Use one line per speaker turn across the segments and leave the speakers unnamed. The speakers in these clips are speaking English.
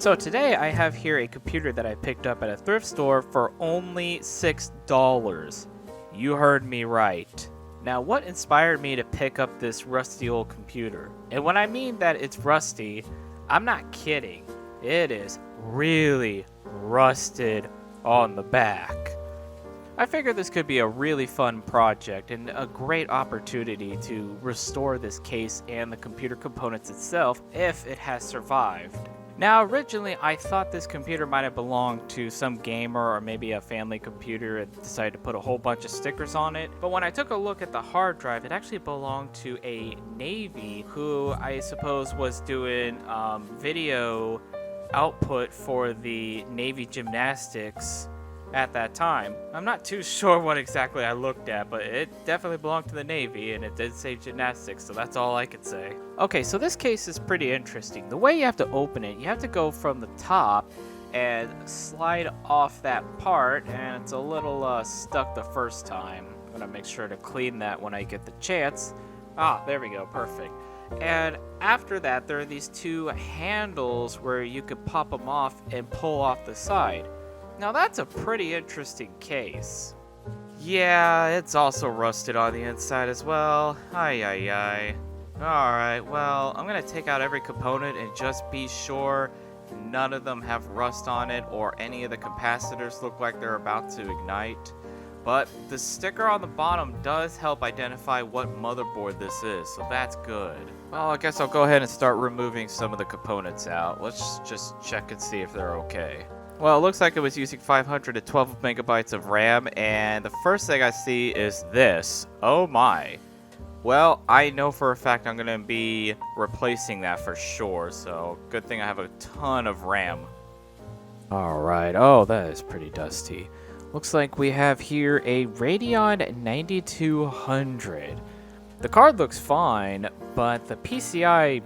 So today I have here a computer that I picked up at a thrift store for only $6. You heard me right. Now, what inspired me to pick up this rusty old computer? And when I mean that it's rusty, I'm not kidding. It is really rusted on the back. I figured this could be a really fun project and a great opportunity to restore this case and the computer components itself if it has survived. Now, originally, I thought this computer might have belonged to some gamer or maybe a family computer and decided to put a whole bunch of stickers on it. But when I took a look at the hard drive, it actually belonged to a Navy who I suppose was doing video output for the Navy gymnastics at that time. I'm not too sure what exactly I looked at, but it definitely belonged to the Navy, and it did say gymnastics, so that's all I could say. Okay, so this case is pretty interesting. The way you have to open it, you have to go from the top and slide off that part, and it's a little stuck the first time. I'm gonna make sure to clean that when I get the chance. Ah, there we go, perfect. And after that, there are these two handles where you could pop them off and pull off the side. Now that's a pretty interesting case. Yeah, it's also rusted on the inside as well. Ay. Alright, well, I'm gonna take out every component and just be sure none of them have rust on it or any of the capacitors look like they're about to ignite. But the sticker on the bottom does help identify what motherboard this is, so that's good. Well, I guess I'll go ahead and start removing some of the components out. Let's just check and see if they're okay. Well, it looks like it was using 512 megabytes of RAM, and the first thing I see is this. Oh my. Well, I know for a fact I'm going to be replacing that for sure, so good thing I have a ton of RAM. Alright, oh, that is pretty dusty. Looks like we have here a Radeon 9200. The card looks fine, but the PCI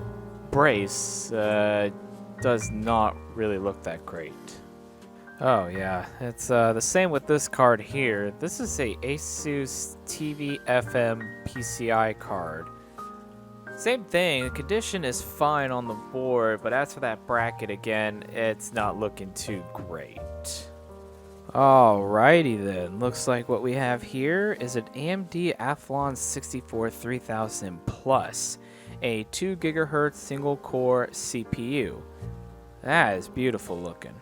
brace does not really look that great. Oh yeah, it's the same with this card here. This is a Asus TV FM PCI card. Same thing, the condition is fine on the board, but as for that bracket again, it's not looking too great. Alrighty then, looks like what we have here is an AMD Athlon 64 3000 Plus, a 2 GHz single core CPU. That is beautiful looking.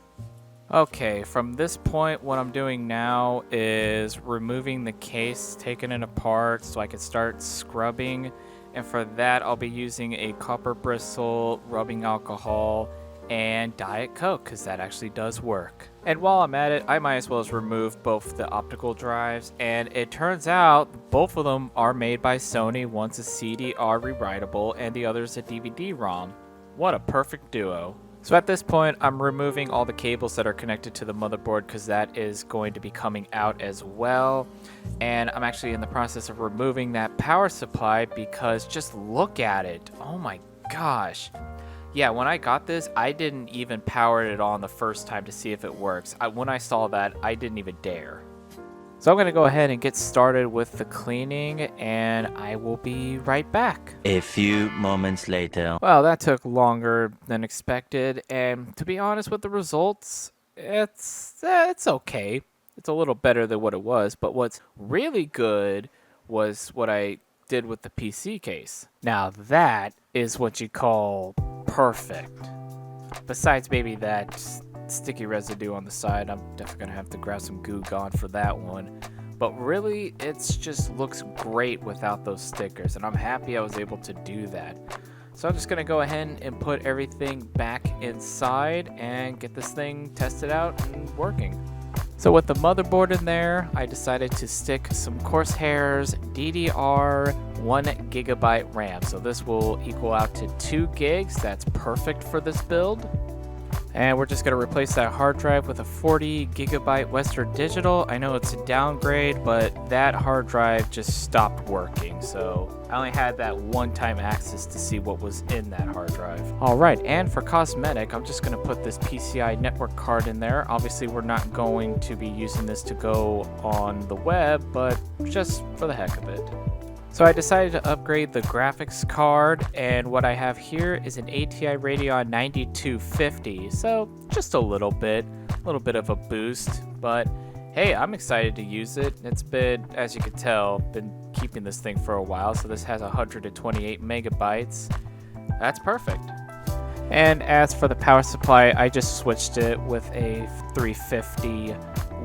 Okay, from this point, what I'm doing now is removing the case, taking it apart so I can start scrubbing. And for that, I'll be using a copper bristle, rubbing alcohol, and Diet Coke, because that actually does work. And while I'm at it, I might as well as remove both the optical drives. And it turns out both of them are made by Sony. One's a CD-R rewritable, and the other's a DVD-ROM. What a perfect duo. So at this point, I'm removing all the cables that are connected to the motherboard because that is going to be coming out as well. And I'm actually in the process of removing that power supply because just look at it. Oh my gosh. Yeah, when I got this, I didn't even power it on the first time to see if it works. When I saw that, I didn't even dare. So I'm going to go ahead and get started with the cleaning, and I will be right back.
A few moments later.
Well, that took longer than expected, and to be honest with the results, it's okay. It's a little better than what it was, but what's really good was what I did with the PC case. Now that is what you call perfect. Besides maybe that sticky residue on the side, I'm definitely gonna have to grab some Goo Gone for that one, but really it's just looks great without those stickers, and I'm happy I was able to do that. So I'm just gonna go ahead and put everything back inside and get this thing tested out and working. So with the motherboard in there, I decided to stick some Corsair's DDR 1 GB RAM. So this will equal out to 2 gigs. That's perfect for this build. And we're just going to replace that hard drive with a 40 GB Western Digital. I know it's a downgrade, but that hard drive just stopped working. So I only had that one-time access to see what was in that hard drive. All right, and for cosmetic, I'm just going to put this PCI network card in there. Obviously, we're not going to be using this to go on the web, but just for the heck of it. So I decided to upgrade the graphics card, and what I have here is an ATI Radeon 9250, so just a little bit of a boost, but hey, I'm excited to use it. It's been, as you can tell, been keeping this thing for a while, so this has 128 megabytes. That's perfect. And as for the power supply, I just switched it with a 350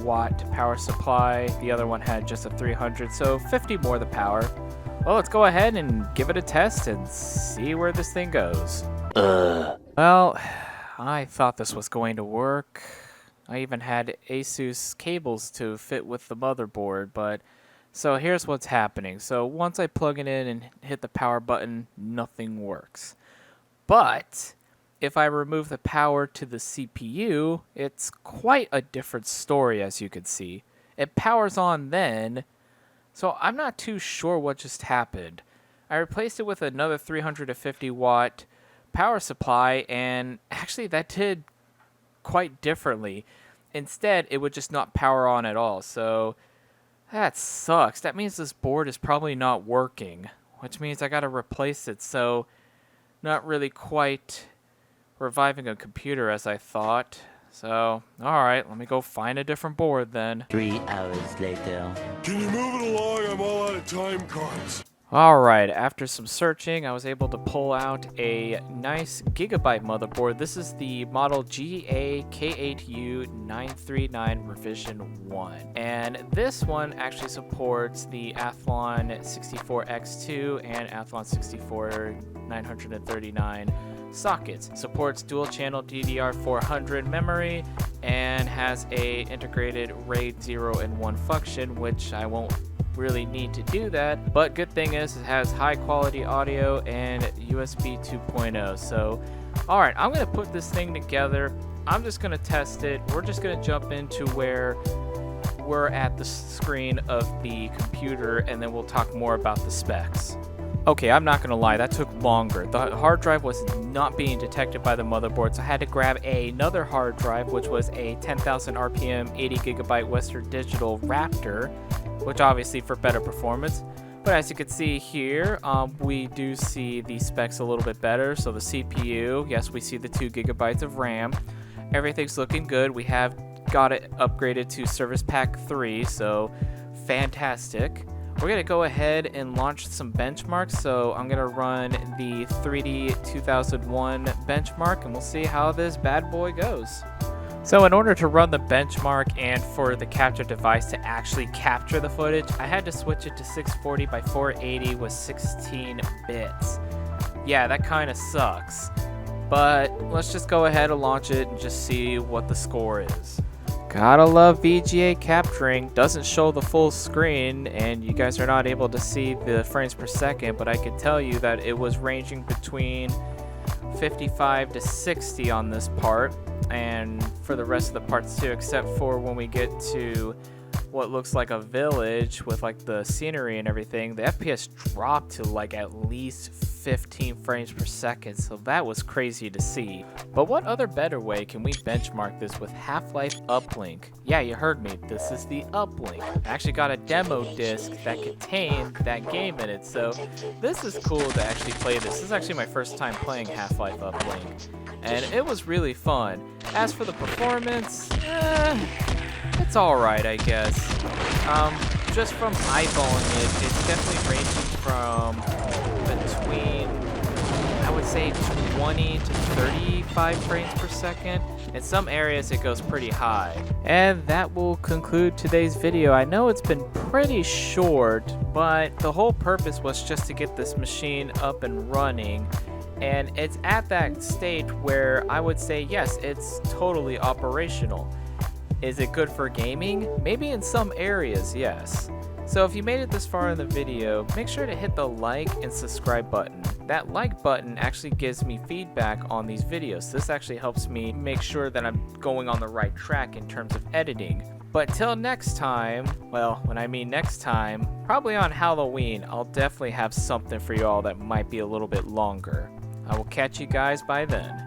watt power supply. The other one had just a 300, so 50 more the power. Well, let's go ahead and give it a test and see where this thing goes. Well, I thought this was going to work. I even had Asus cables to fit with the motherboard, but so here's what's happening. So once I plug it in and hit the power button, nothing works. But if I remove the power to the CPU, it's quite a different story, as you can see. It powers on then, so I'm not too sure what just happened. I replaced it with another 350 watt power supply, and actually that did quite differently. Instead, it would just not power on at all, so that sucks. That means this board is probably not working, which means I gotta replace it, so not really quite reviving a computer as I thought. So, alright, let me go find a different board then.
3 hours later.
Can you move it along? I'm all out of time cards.
Alright, after some searching, I was able to pull out a nice Gigabyte motherboard. This is the model GA-K8U939 revision 1. And this one actually supports the Athlon 64X2 and Athlon 64-939 sockets. Supports dual channel DDR400 memory and has a integrated RAID 0 and 1 function, which I won't really need to do that, but good thing is it has high quality audio and USB 2.0. So alright, I'm gonna put this thing together. I'm just gonna test it. We're just gonna jump into where we're at the screen of the computer, and then we'll talk more about the specs. Okay, I'm not gonna lie, that took longer. The hard drive was not being detected by the motherboard, so I had to grab another hard drive, which was a 10,000 RPM 80 gigabyte Western Digital Raptor, which obviously for better performance. But as you can see here, we do see the specs a little bit better. So the CPU, yes, we see the 2 gigabytes of RAM. Everything's looking good. We have got it upgraded to Service Pack 3, so fantastic. We're gonna go ahead and launch some benchmarks. So I'm gonna run the 3D 2001 benchmark, and we'll see how this bad boy goes. So in order to run the benchmark and for the capture device to actually capture the footage, I had to switch it to 640 by 480 with 16 bits. Yeah, that kind of sucks. But let's just go ahead and launch it and just see what the score is. Gotta love VGA capturing. Doesn't show the full screen, and you guys are not able to see the frames per second, but I can tell you that it was ranging between 55 to 60 on this part, and for the rest of the parts too, except for when we get to what looks like a village with like the scenery and everything, the FPS dropped to like at least 15 frames per second, so that was crazy to see. But what other better way can we benchmark this with Half-Life Uplink? Yeah, you heard me, this is the Uplink. I actually got a demo disc that contained that game in it, so this is cool to actually play this. This is actually my first time playing Half-Life Uplink, and it was really fun. As for the performance, it's alright, I guess. Just from eyeballing it, it's definitely ranging from between, I would say, 20 to 35 frames per second. In some areas, it goes pretty high. And that will conclude today's video. I know it's been pretty short, but the whole purpose was just to get this machine up and running. And it's at that stage where I would say, yes, it's totally operational. Is it good for gaming? Maybe in some areas, yes. So if you made it this far in the video, make sure to hit the like and subscribe button. That like button actually gives me feedback on these videos. This actually helps me make sure that I'm going on the right track in terms of editing. But till next time, well, when I mean next time, probably on Halloween, I'll definitely have something for you all that might be a little bit longer. I will catch you guys by then.